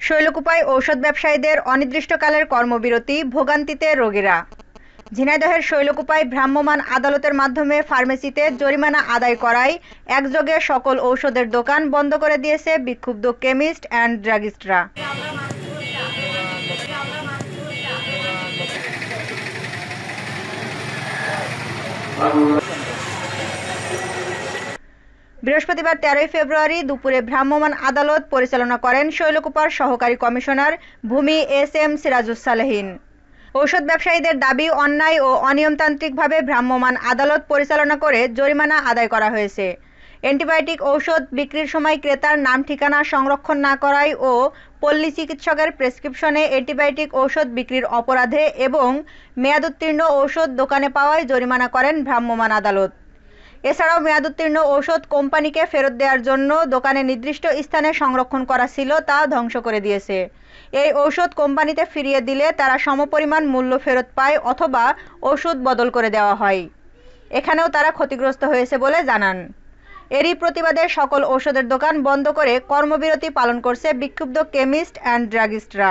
শৈলকুপায় ঔষধ ব্যবসায়ীদের অনির্দিষ্টকালের কর্মবিরতি, ভোগান্তিতে রোগীরা। ঝিনাইদহের শৈলকুপায় ভ্রাম্যমাণ আদালতের মাধ্যমে ফার্মেসিতে জরিমানা আদায় করায় একযোগে সকল ঔষধের দোকান বন্ধ করে দিয়েছে বিক্ষুব্ধ কেমিস্ট অ্যান্ড ড্রাগিস্টরা। বৃহস্পতিবার 13 ফেব্রুয়ারি দুপুরে ভ্রাম্যমাণ আদালত পরিচালনা করেন শৈলকুপার সহকারী কমিশনার ভূমি এস.এম. সিরাজুস-সালেহীন। ঔষধ ব্যবসায়ীদের দাবি, অন্যায় ও অনিয়মতান্ত্রিকভাবে ভ্রাম্যমাণ আদালত পরিচালনা করে জরিমানা আদায় করা হয়েছে। অ্যান্টিবায়োটিক ঔষধ বিক্রির সময় ক্রেতার নাম ঠিকানা সংরক্ষণ না করায় ও পল্লী চিকিৎসকের প্রেসক্রিপশনে অ্যান্টিবায়োটিক ঔষধ বিক্রির অপরাধে এবং মেয়াদোত্তীর্ণ ঔষধ দোকানে পাওয়ায় জরিমানা করেন ভ্রাম্যমাণ আদালত। এছাড়াও মেয়াদোত্তীর্ণ ঔষধ কোম্পানিকে ফেরত দেওয়ার জন্য দোকানে নির্দিষ্ট স্থানে সংরক্ষণ করা ছিল তা ধ্বংস করে দিয়েছে। এই ঔষধ কোম্পানিতে ফিরিয়ে দিলে তারা সমপরিমাণ মূল্য ফেরত পায় অথবা ওষুধ বদল করে দেওয়া হয়। এখানেও তারা ক্ষতিগ্রস্ত হয়েছে বলে জানান। এরই প্রতিবাদে সকল ঔষধের দোকান বন্ধ করে কর্মবিরতি পালন করছে বিক্ষুব্ধ কেমিস্ট অ্যান্ড ড্রাগিস্টরা।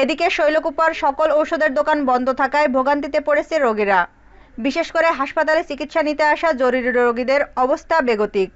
এদিকে শৈলকুপার সকল ঔষধের দোকান বন্ধ থাকায় ভোগান্তিতে পড়েছে রোগীরা। বিশেষ করে হাসপাতালে চিকিৎসা নিতে আসা জরুরি রোগীদের অবস্থা বেগতিক।